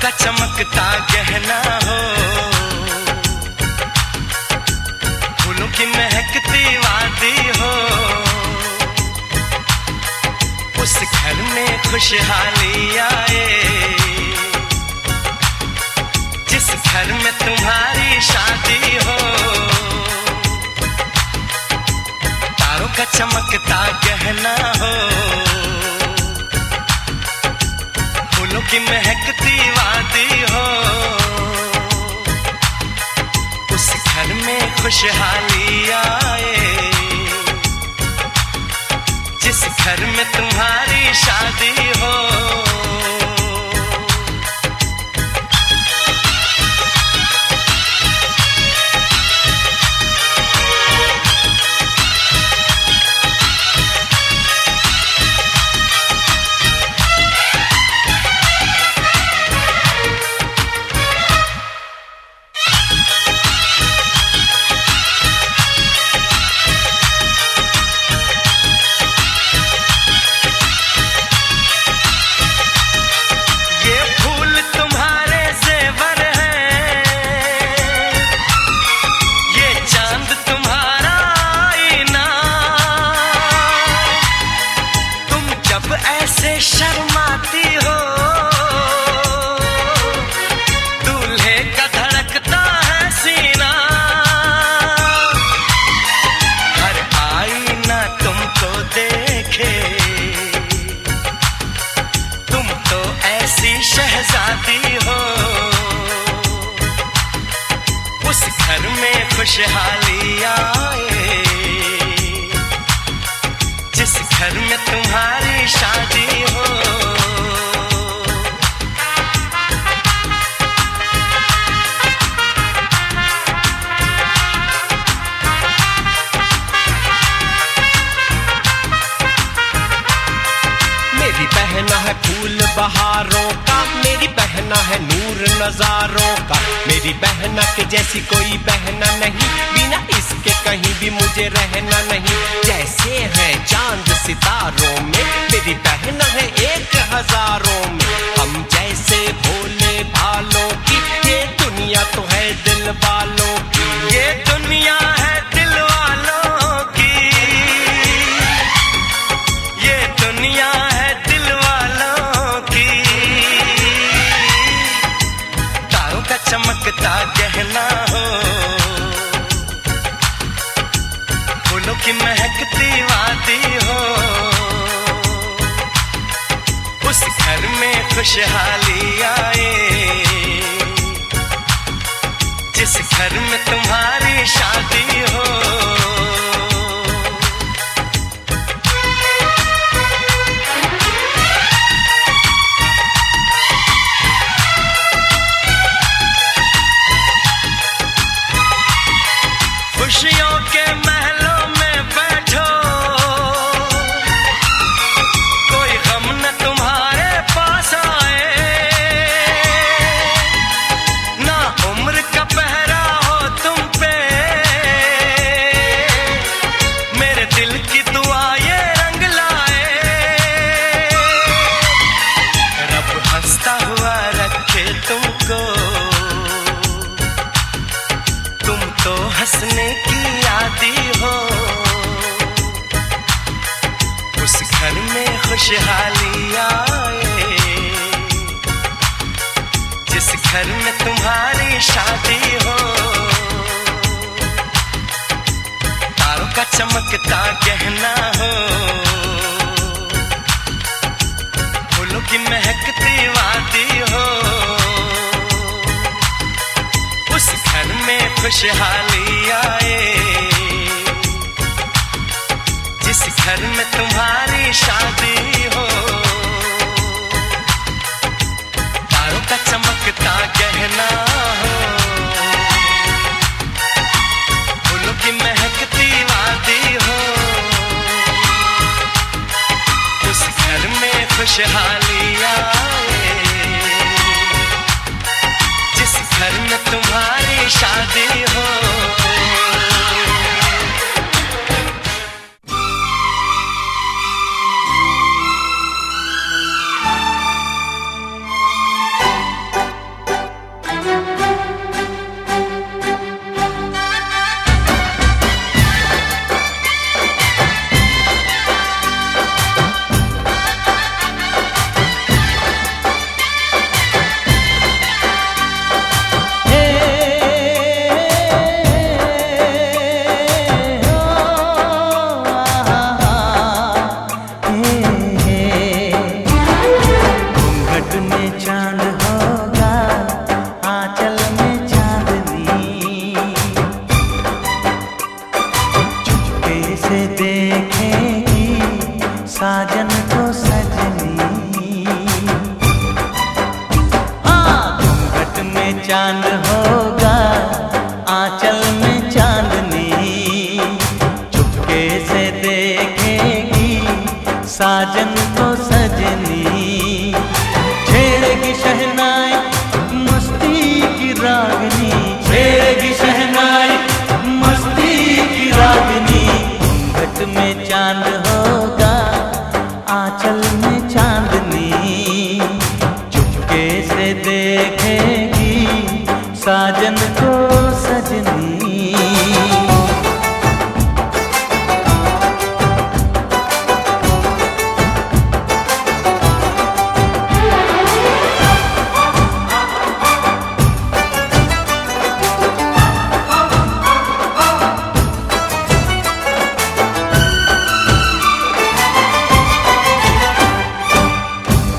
का चमकता गहना हो, फूलों की महकती वादी हो, उस घर में खुशहाली आए जिस घर में तुम्हारी शादी हो। तारों का चमकता गहना हो, फूलों की महकती वादी हो, उस घर में खुशहाली आए जिस घर में तुम्हारी शादी हो। शर्माती हो, दूल्हे का धड़कता है सीना, हर आईना तुमको देखे, तुम तो ऐसी शहजादी हो। उस घर में खुशहाली आए जिस घर में तुम्हारी शादी हो। मेरी बहना है फूल बहारों का, मेरी बहना है नूर नजारों का, मेरी बहना के जैसी कोई बहना नहीं, बिना इसके कहीं भी मुझे रहना नहीं। जैसे है चांद सितारों में, मेरी बहना है एक हजारों में, हम जैसे भोले भालों की ये दुनिया तो है दिल वालों की, ये दुनिया है दिल वालों की, ये दुनिया है दिल वालों की। तारों का चमकता गहना हो, फूलों की महकती वादी हो, उस घर में खुशहाली आए जिस घर में तुम्हारी शादी हो। खुशियों के महलों में बैठो, कोई गम न तुम्हारे पास आए, ना उम्र का पहरा हो तुम पे, मेरे दिल की दुआ ये रंग लाए, रब हंसता हुआ रखे तुमको, तुम तो हंसने की आदी हो। उस घर में खुशहाली आए जिस घर में तुम्हारी शादी हो। तारों का चमकता गहना हो, फूलों की महकती वादी हो, उस घर में खुशहाली आए जिस घर में तुम्हारी शादी हो। तारों का चमकता गहना हो, फूलों की महकती वादी हो, उस घर में खुशहाली आए जिस घर में तुम्हारी शादी हो। चांद होगा, आंचल में चांदनी, चुपके से देखेगी साजन को सजनी। छेड़ेगी शहनाई मस्ती की रागनी, छेड़ेगी शहनाई मस्ती की रागनी। घूंघट में चांद होगा, आंचल में चांदनी, चुपके से देखेगी साजन को सजनी।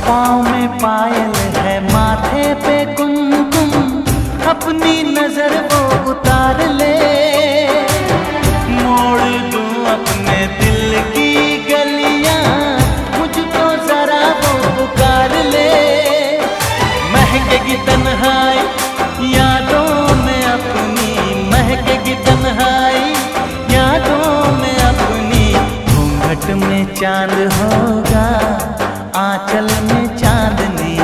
पाँव में पायल है, माथे पे कुमकुम, अपनी नजर वो उतार ले। मोड़ दूं अपने दिल की गलियां, मुझको जरा वो पुकार ले। महकेगी तन्हाई यादों में अपनी, महकेगी तन्हाई यादों में अपनी। घूंघट में चांद होगा, आंचल में चांदनी,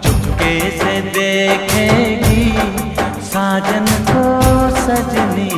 चुपके से देखेगी साजन को सजनी।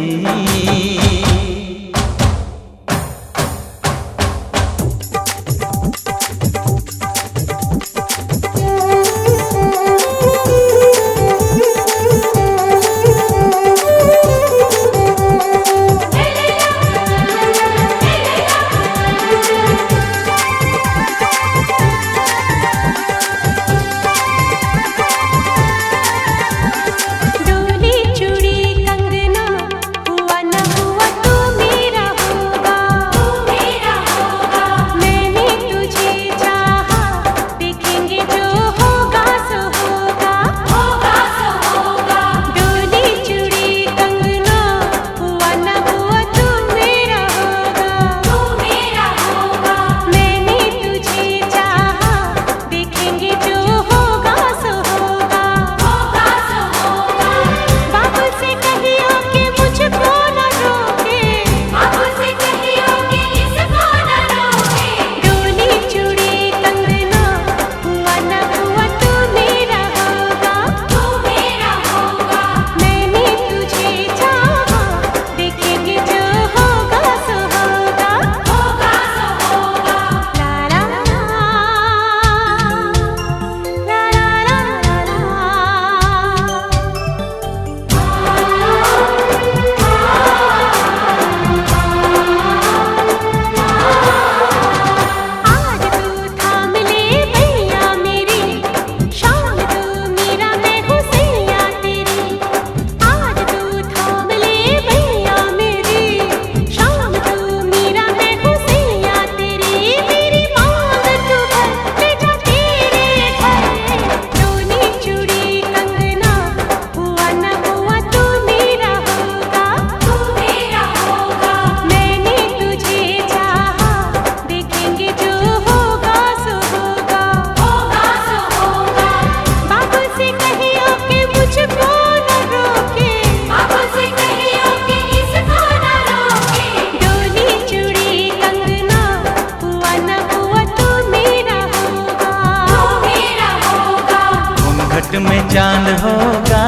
में चांद होगा,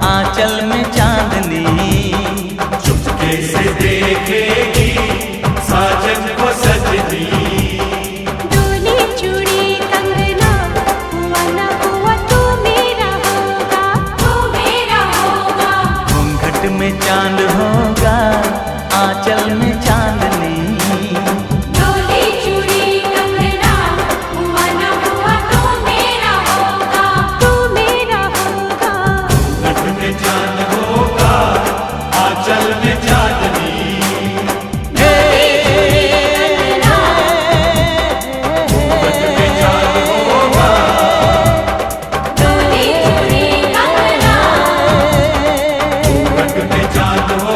आंचल में चांदनी, चुपके से देखेगी साजन को सजनी। डोली चूड़ी कंगना, हुआ न हुआ तू मेरा होगा, तू मेरा होगा। घूंघट में चांद होगा, आंचल में चांदनी, डोली चूड़ी कंगना, हुआ न हुआ तू मेरा होगा, तू मेरा होगा। घूंघट में चांद होगा, आंचल में चांदनी। डोली चूड़ी कंगना, घूंघट में चांद होगा।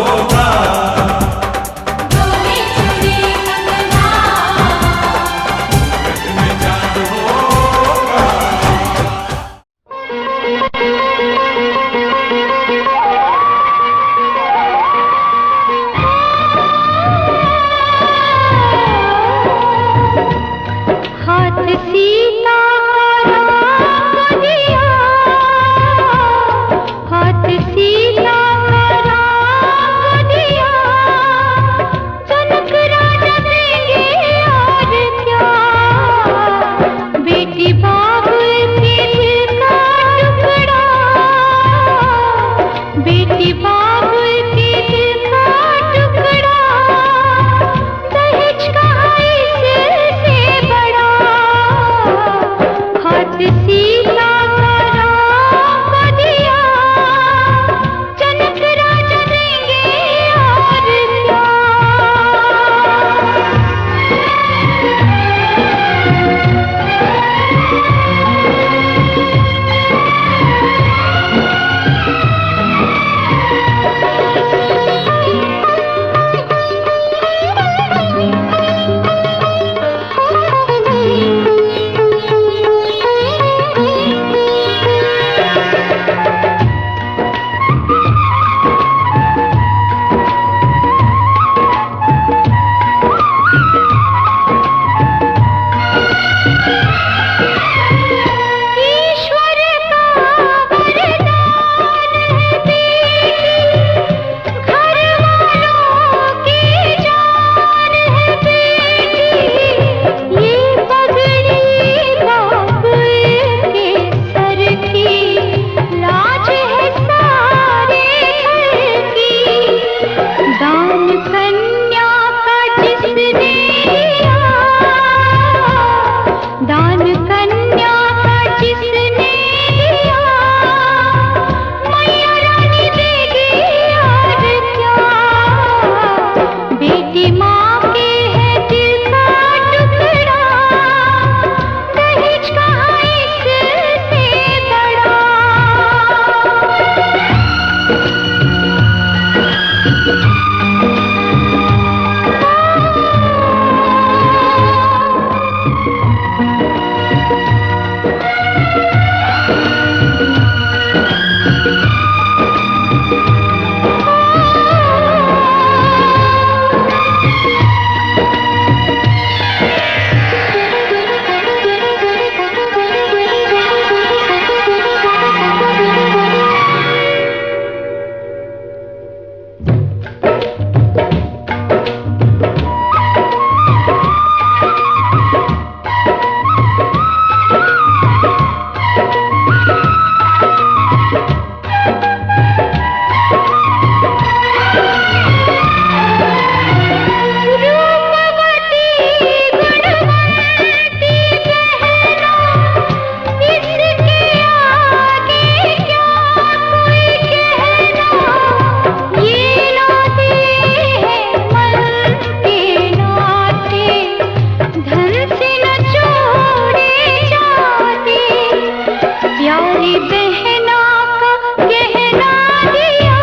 यारी बहना का गहना दिया,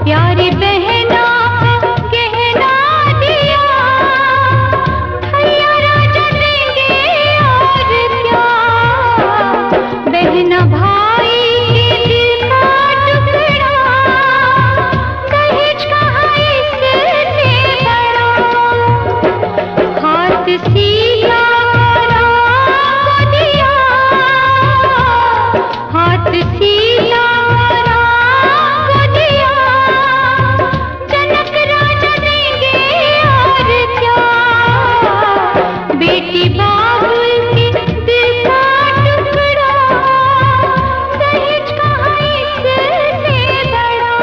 यारी बहना का गहना दिया, भैया राजा देंगे और क्या, बहना भाई के दिल का टुकड़ा, दहेज कहाँ इससे बड़ा, हाथ सीधा राम को दिया, हाथ सीधा राम को दिया, जनक राजा देंगे और क्या, बेटी बाबुल के दिल का टुकड़ा, दहेज कहाँ इससे बड़ा।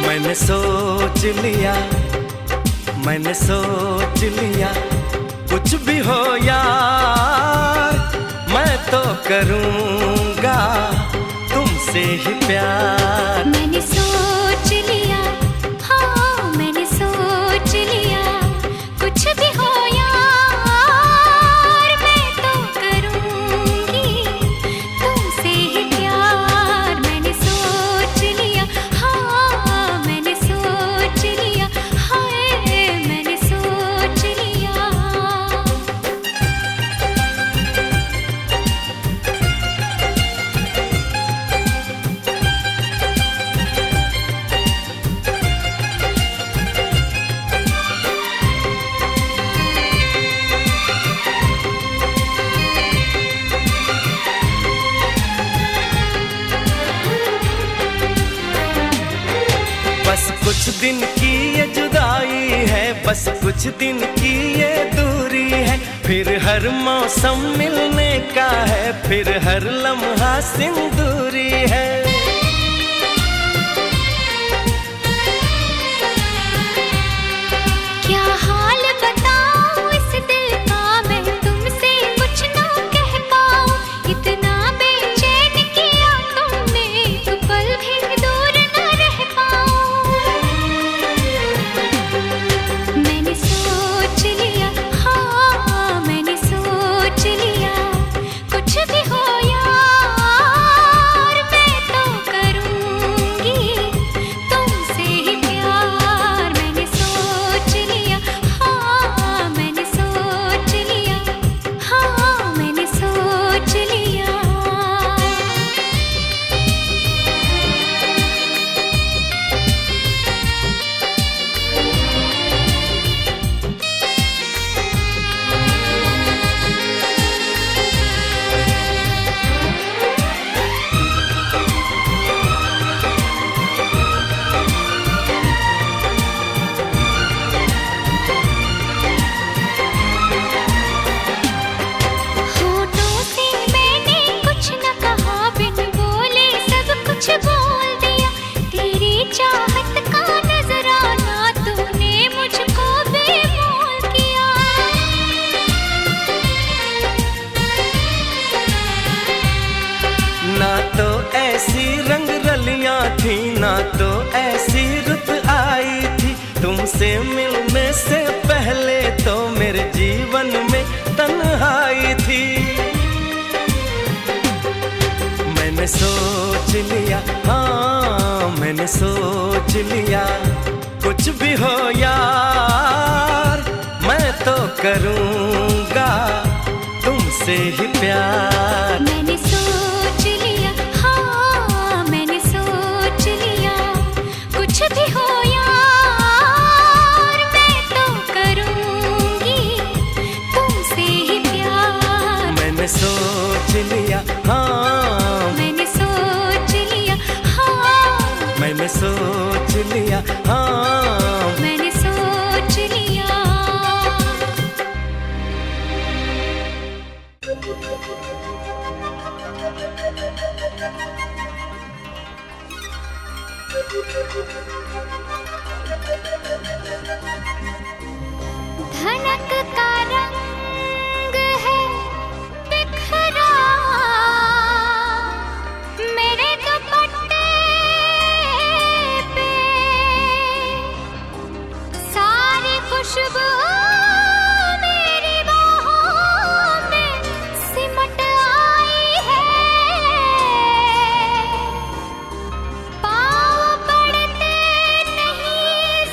मैंने सोच लिया, मैंने सोच लिया, कुछ भी हो यार, मैं तो करूँगा तुमसे ही प्यार। मैंने सोच लिया, हाँ मैंने सोच लिया, कुछ भी हो यार, मैं तो करूँगी तुमसे ही प्यार। मैंने सोच लिया, हाँ मैंने सोच लिया, हाय मैंने सोच लिया। बस कुछ दिन की ये जुदाई है, बस कुछ दिन की ये दूरी है, फिर हर मौसम मिलने का है, फिर हर लम्हा सिंदूरी है। क्या हाल बताऊं इस दिल का, मैं तुमसे कुछ ना कह पाऊं, इतना बेचैन किया तुमने, तो पल भी दूर न रह पाऊं। मैंने सोच लिया, हाँ मैंने सोच लिया, कुछ भी हो यार, मैं तो करूँगी तुमसे ही प्यार। मैंने सोच लिया, हाँ मैंने सोच लिया, हाँ मैंने सोच लिया। होठों से मैंने कुछ न कहा, बिन बोले सब कुछ बोल दिया, तेरी चाहत का नजराना तूने मुझको बेमोल किया। ना तो ऐसी रंग रलियां थी, ना तो ऐसी रुत आई थी, तुमसे मिलने से पहले तो मेरे जीवन में तन्हाई थी। मैंने सोच लिया, हाँ मैंने सोच लिया, कुछ भी हो यार, मैं तो करूँगा तुमसे ही प्यार। मैंने सोच लिया, हाँ मैंने सोच लिया, कुछ भी हो यार, मैं तो करूँगी तुमसे ही प्यार। मैंने सोच लिया, हाँ मैंने सोच लिया, हाँ मैंने सोच लिया, हाँ मैंने सोच लिया। धनक का रंग है बिखरा मेरे दुपट्टे पे, सारी खुशबू मेरी बाहों में सिमट आई है। पाँव पड़ते नहीं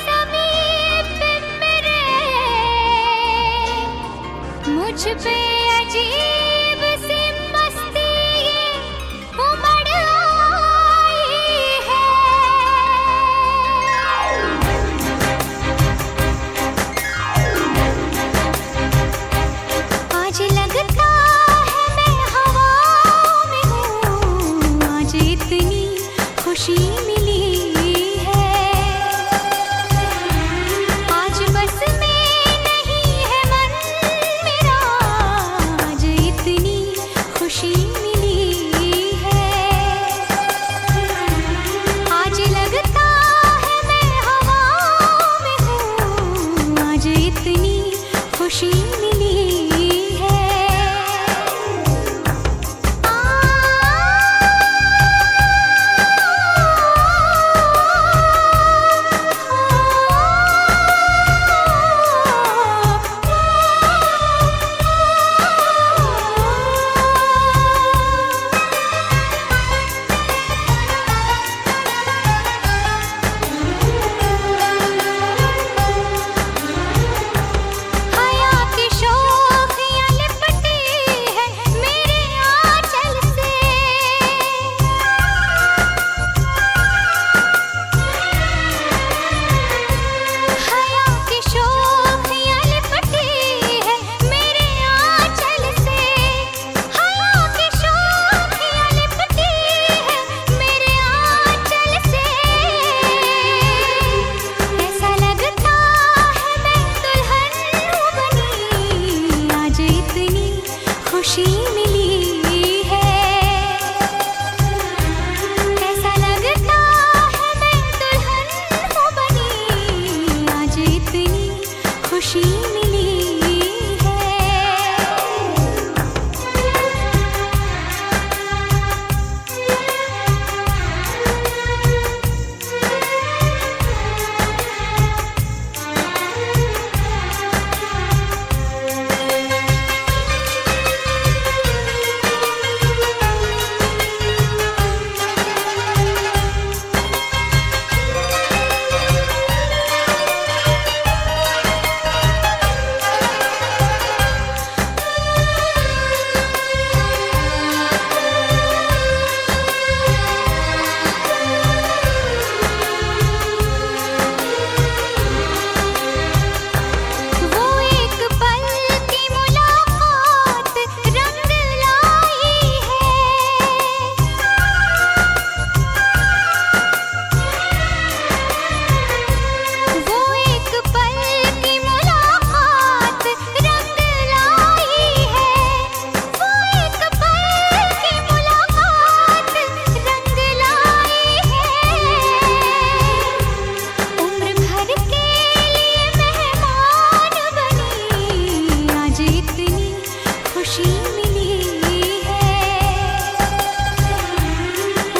ज़मीन पे मेरे, मुझ पे अजीब सी मस्ती ये उमड़ आई है। आज लगता है मैं हवा में हूँ, आज इतनी खुशी मिली है। आज बस में नहीं है मन मेरा, आज इतनी खुशी मिली है। आज लगता है मैं हवा में हूँ, आज इतनी खुशी मिली है। हया की शोखियाँ लिपटी है मेरे आंचल से, हया की शोखियाँ लिपटी है मेरे आंचल से, हया की शोखियाँ लिपटी है मेरे आंचल से। ऐसा लगता है मैं दुल्हन हूँ बनी, आज इतनी खुशी मिली है। ऐसा लगता है मैं दुल्हन हूँ बनी, आज इतनी खुशी मिली है। वो एक पल की मुलाकात रंग लाई है। वो एक पल की मुलाकात रंग लाई है। वो एक पल की मुलाकात रंग लाई है। उम्र भर के लिए मेहमान बनी, आज इतनी खुशी मिली है।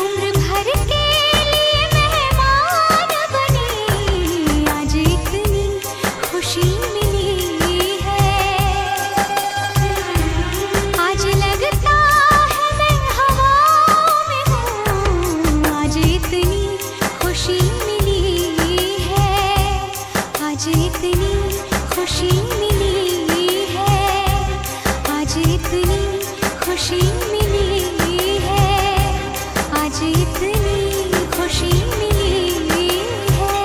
उम्र भर के लिए मेहमान बनी, आज इतनी खुशी मिली है। आज लगता है मैं हवा में हूँ, आज इतनी खुशी मिली है। आज इतनी खुशी मिली है। आज इतनी खुशी मिली है। आज इतनी खुशी मिली है।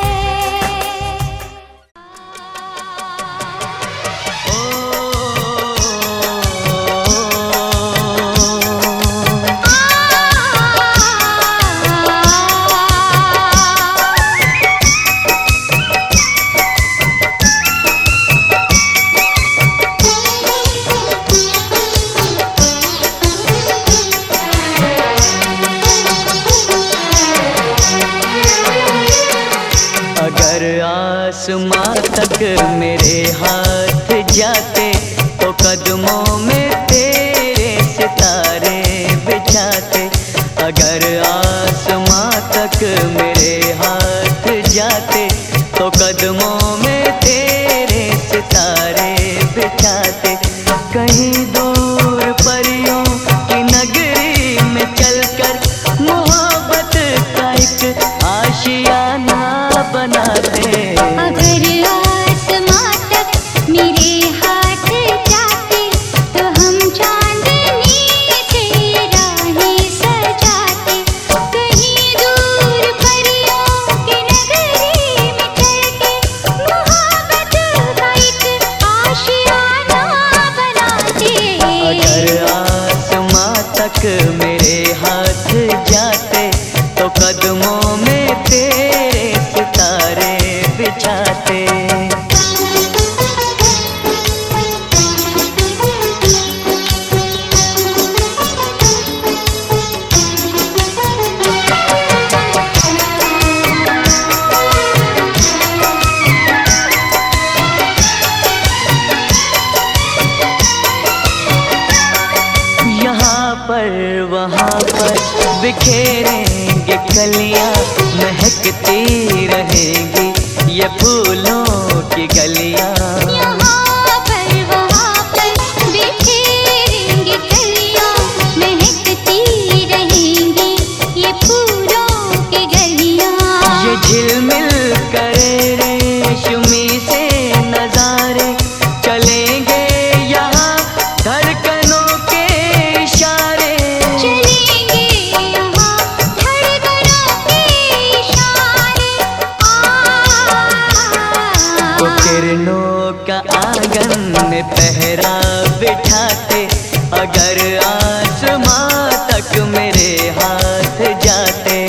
अगर आसमां तक मेरे हाथ जाते तो कदमों में तेरे सितारे बिछाते। अगर आसमां तक मेरे हाथ जाते तो कदमों में तेरे सितारे बिछाते। कहीं दूर परियों की नगरी में चलकर मोहब्बत का एक आशियाना बनाते। अगर आसमां तक मेरे हाथ जाते तो हम चांदनी से राहें सजाते। कहीं दूर परियों की नगरी में चलके मोहब्बत का एक आशियाना बनाते। अगर आसमां तक मेरे हाथ जाते तो कदमों में तेरे सितारे बिछाते। यहाँ पर वहाँ पर बिखेरेंगे कलियाँ, महकती रहेंगी ये फूलों की गलियाँ। यहाँ पर वहाँ पर बिखेरेंगे कलियाँ, महकती रहेंगी ये फूलों की गलियाँ। ये झिलमिल करे रेशमी से नजारे चलेंगे यहाँ धड़कनों के इशारे। चलेंगे यहाँ धड़कनों के इशारे। वो किरणों का आंगन में पहरा बिठाते। अगर आसमां तक मेरे हाथ जाते।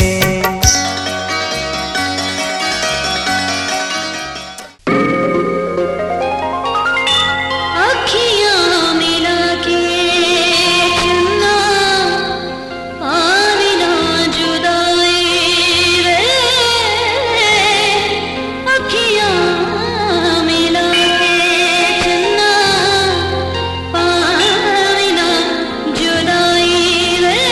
अखियाँ मिला के चुनना आमिना जुदाई रे। अखियाँ मिला के चुनना आमिना जुदाई रे।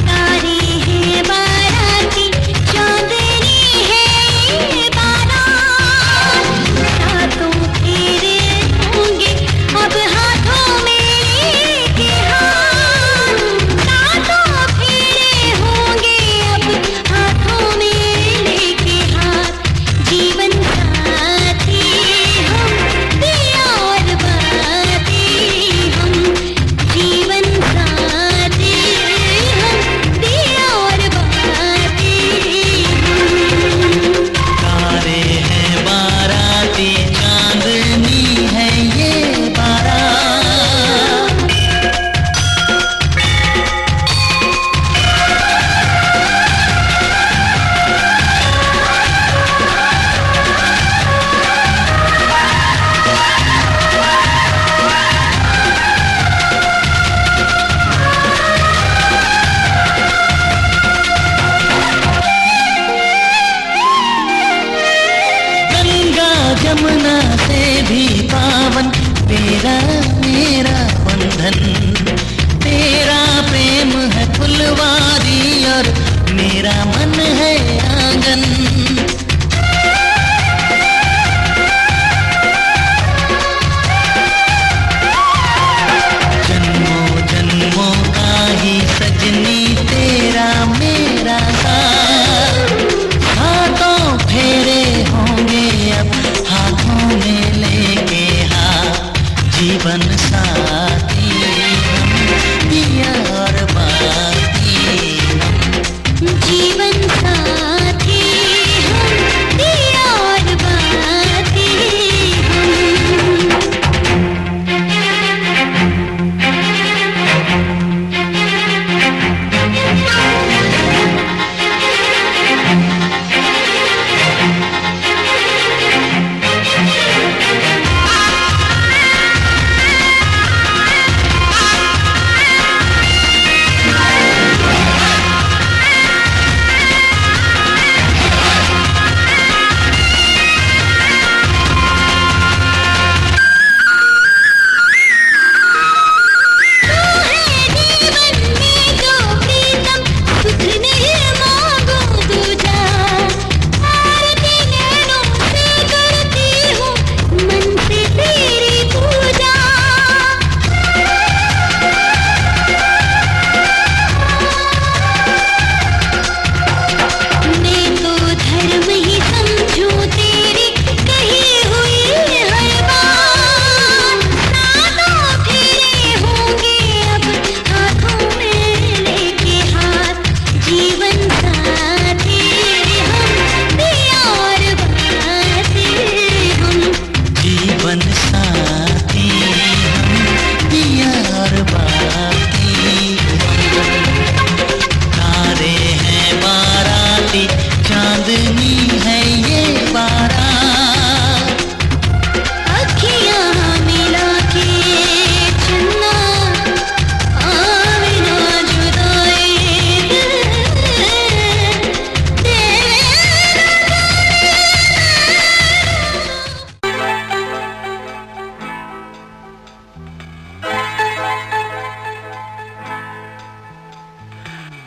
तारे हैं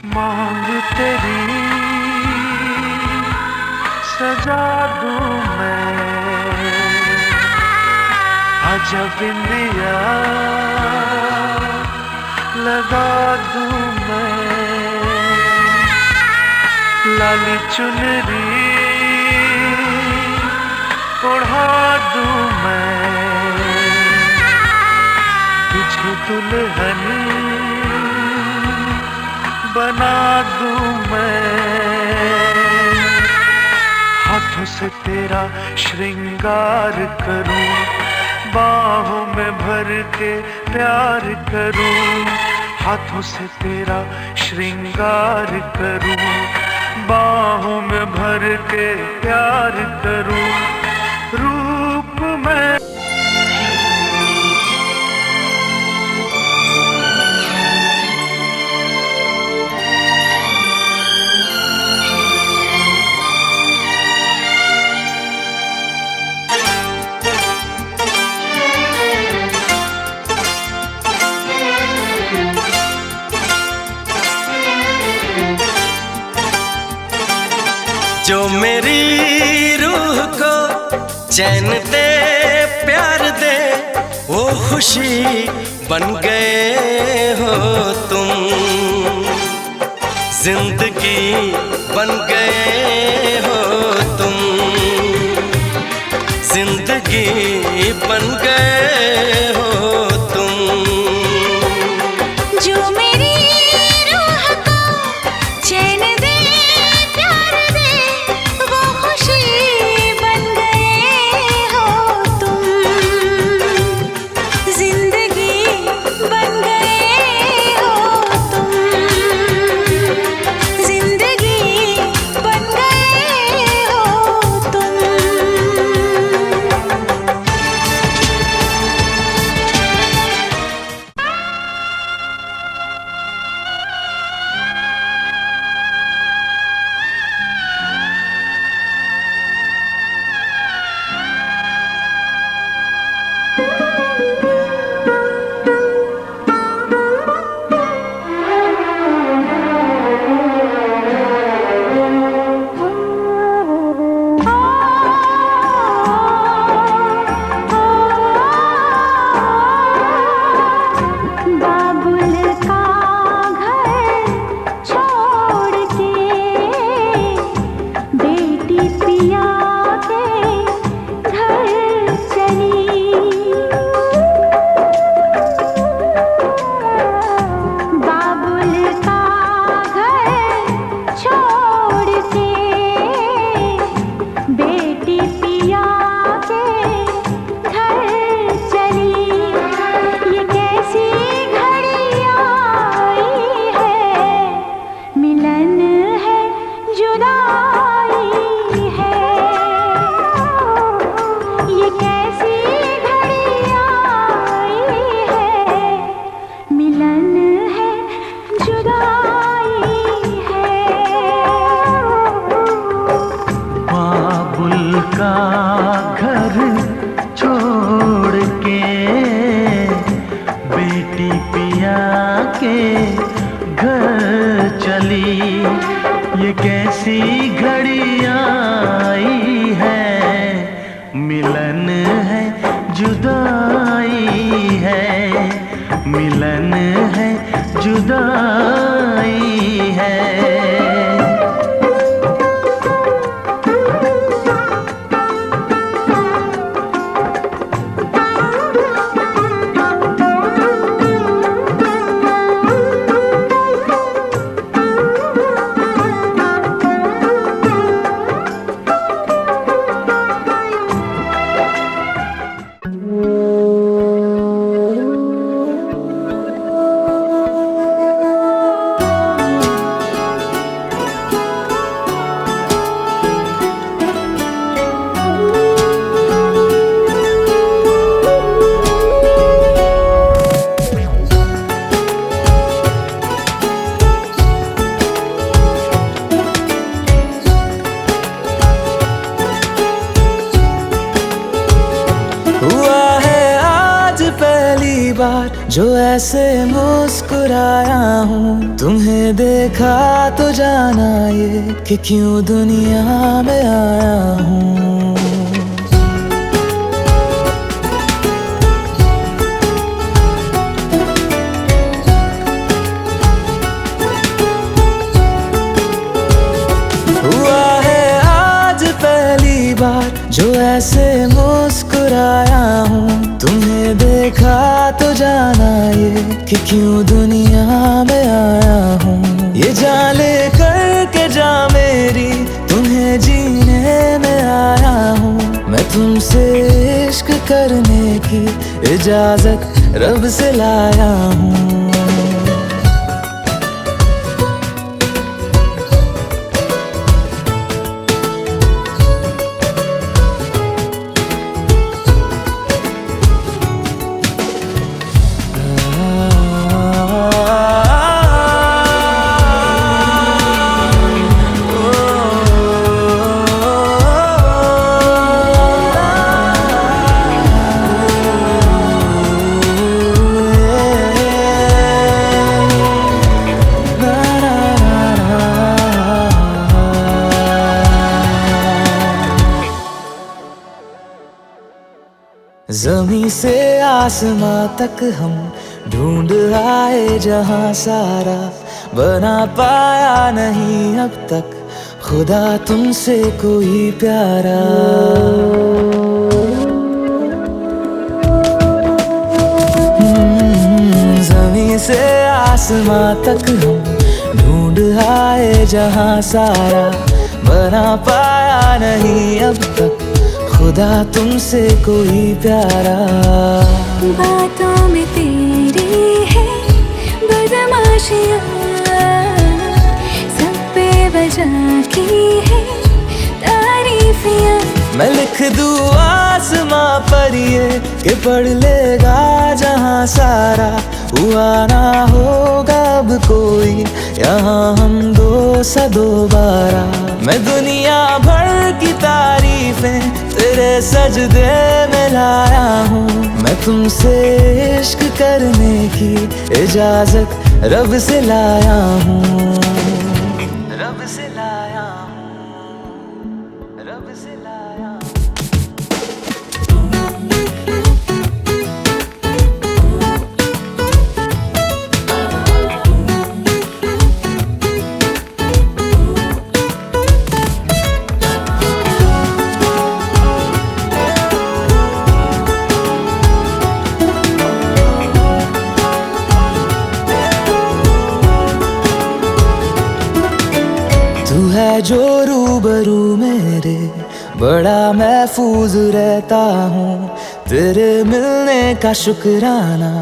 मांग तेरी सजा दूं मैं, आजा बिंदिया लगा दूं मैं, लाली चुनरी ओढ़ा दूं मैं, तुझे दुल्हन बना दूं मैं, हाथों से तेरा श्रृंगार करूं, बाहों में भर के प्यार करूं, हाथों से तेरा श्रृंगार करूं, बाहों में भर के प्यार करूं, रूप में जो मेरी रूह को चैन दे प्यार दे, वो खुशी बन गए हो तुम, जिंदगी बन गए हो तुम, जिंदगी बन गए हो तुम। जो मेरी रूह को चैन दे प्यार दे, वो खुशी बन गए हो तुम, जिंदगी बन गए हो तुम, जिंदगी बन गए हो तुम। बाबुल का घर छोड़ के बेटी पिया के घर चली, बाबुल का घर छोड़ के बेटी पिया के घर चली, ये कैसी घड़ी आई है, मिलन है जुदाई है, ये कैसी घड़ी आई है, मिलन है जुदाई है। बाबुल का घर छोड़ के बेटी पिया के घर चली, ये कैसी घड़ी आई है, मिलन है जुदाई है, मिलन है जुदाई है। जो ऐसे मुस्कुराया हूँ। तुम्हें देखा तो जाना ये कि क्यों दुनिया में आया हूँ। हुआ है आज पहली बार जो ऐसे मुस्कुराया हूँ। तुम्हें देखा तो जाना ये कि क्यों दुनिया में आया हूँ। ये जान ले करके जा मेरी तुम्हें जीने में आया हूँ। मैं तुमसे इश्क करने की इजाजत रब से लाया हूँ। ज़मीं से आसमां तक हम ढूंढ आए जहां सारा, बना पाया नहीं अब तक खुदा तुमसे कोई प्यारा। ज़मीं से आसमां तक हम ढूंढ आए जहां सारा, बना पाया नहीं अब तक खुदा तुमसे कोई प्यारा। बातों में तेरी है बदमाशियाँ, सब पे वजह की है तारीफियाँ। मैं लिख दूँ आसमां पर ये कि पढ़ लेगा जहां सारा, हुआ ना होगा अब कोई यहाँ हम दो सा दोबारा। मैं दुनिया भर की तारीफें तेरे सजदे में लाया हूँ। मैं तुमसे इश्क करने की इजाजत रब से लाया हूँ। रब से लाया हूँ, रब से लाया हूँ। तू है जो रूबरू मेरे, बड़ा महफूज रहता हूँ। तेरे मिलने का शुक्राना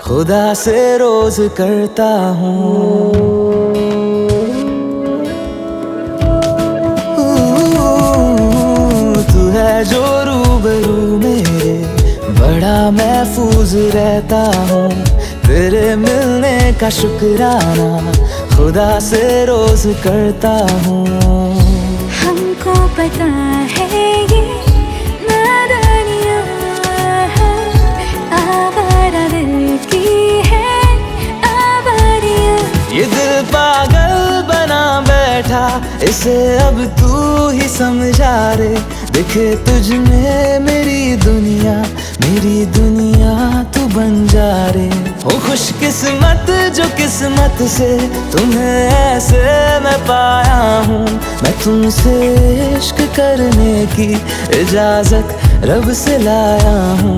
खुदा से रोज करता हूँ। तू है जो रूबरू मेरे, बड़ा महफूज रहता हूँ। तेरे मिलने का शुक्राना खुदा से रोज करता हूँ। हमको पता है ये नादानियाँ हैं, आवारा दिल की है आवारियाँ। ये दिल पागल बना बैठा, इसे अब तू ही समझा रे। दिखे तुझ में मेरी दुनिया तू बन जा रे। हो खुशकिस्मत जो किस्मत से तुम्हें ऐसे मैं पाया हूँ। मैं तुमसे इश्क करने की इजाजत रब से लाया हूँ।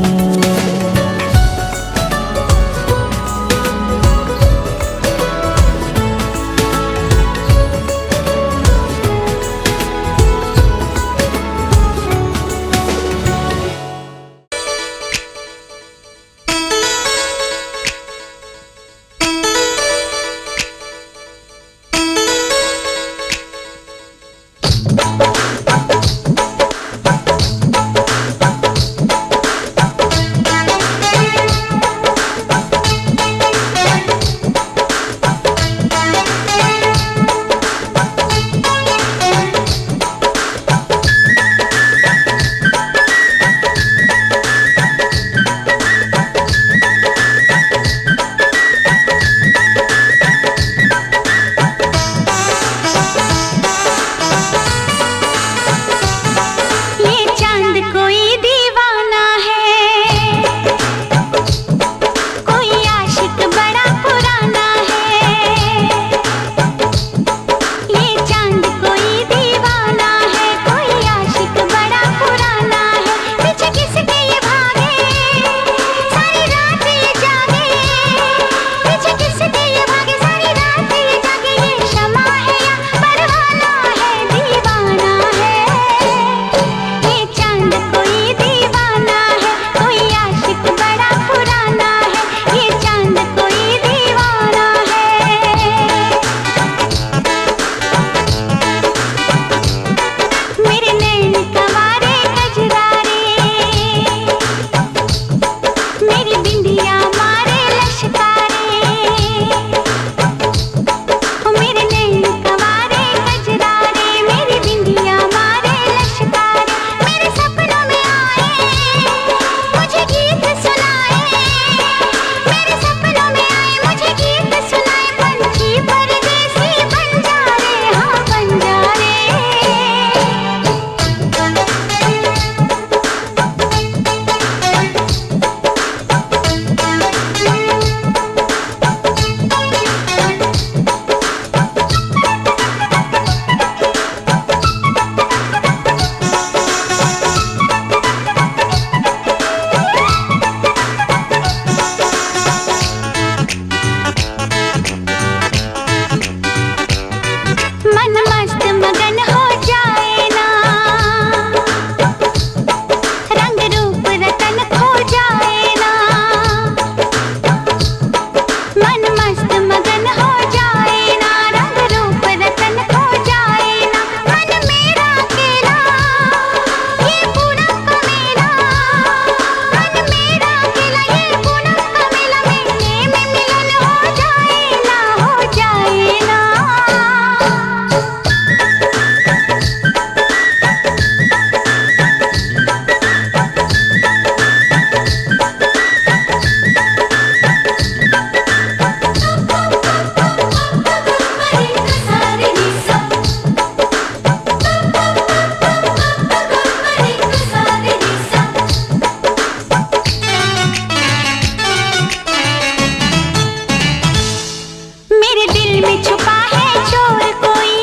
में छुपा है चोर कोई,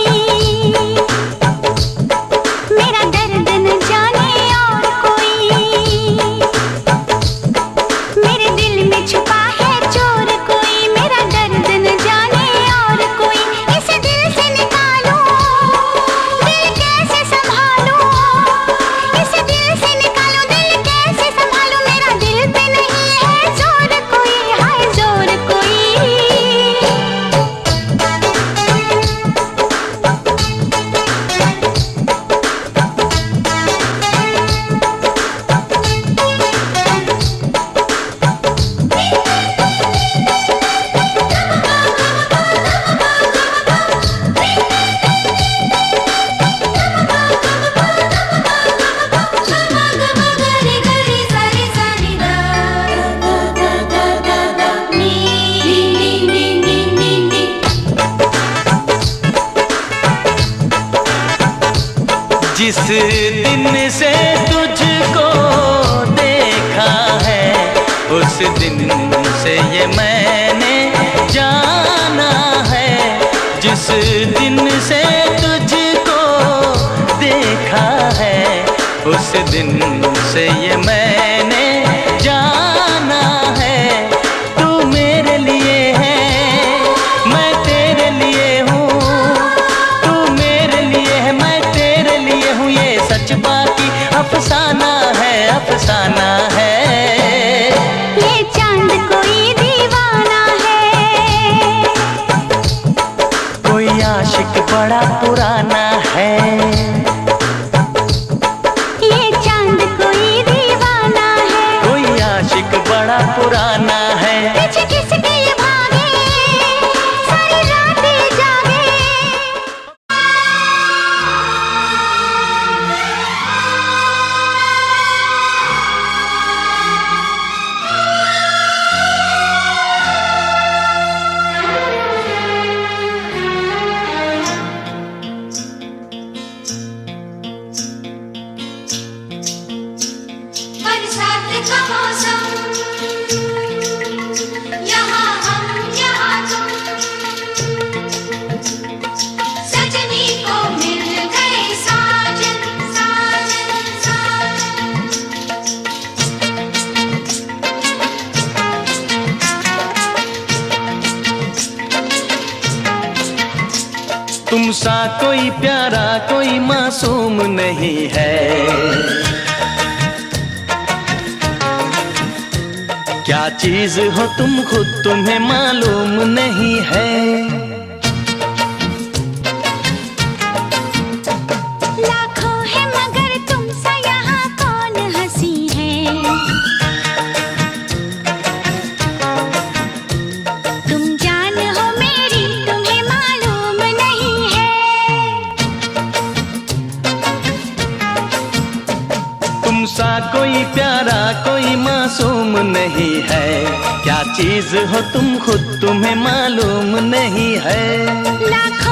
मेरा दर्द न जाने और कोई। मेरे दिल में छुपा है चोर कोई, मेरा दर्द न जाने और कोई। इसे दिल से निकालूं, दिल कैसे संभालूं? इसे दिल से निकालूं, दिल कैसे संभालूं? मेरा दिल पे नहीं है जोर कोई, हाय जोर कोई। जिस दिन से तुझको देखा है उस दिन से ये मैंने जाना है। जिस दिन से तुझको देखा है उस दिन से ये मैंने जाना है। तू मेरे लिए है, मैं तेरे लिए हूँ। तू मेरे लिए है, मैं तेरे लिए हूँ। ये सच बाकी अफसाना है, अफसाना है। ये चांद कोई दीवाना है, कोई आशिक बड़ा पुराना है। ये चांद कोई दीवाना है, कोई आशिक बड़ा पुराना है। पीछे किसके ये भागे, सारी रातें जागे। बरसात का मौसम, यहाँ हम यहाँ तुम, सजनी को मिल गए साजन साजन साजन। तुम सा कोई प्यारा कोई मासूम नहीं है। क्या चीज हो तुम खुद तुम्हें मालूम नहीं है। लाखों है मगर तुम सा यहाँ कौन हंसी है। तुम जान हो मेरी तुम्हें मालूम नहीं है। तुम सा कोई प्यारा कोई मासूम नहीं है। क्या चीज हो तुम खुद तुम्हें मालूम नहीं है। लाखों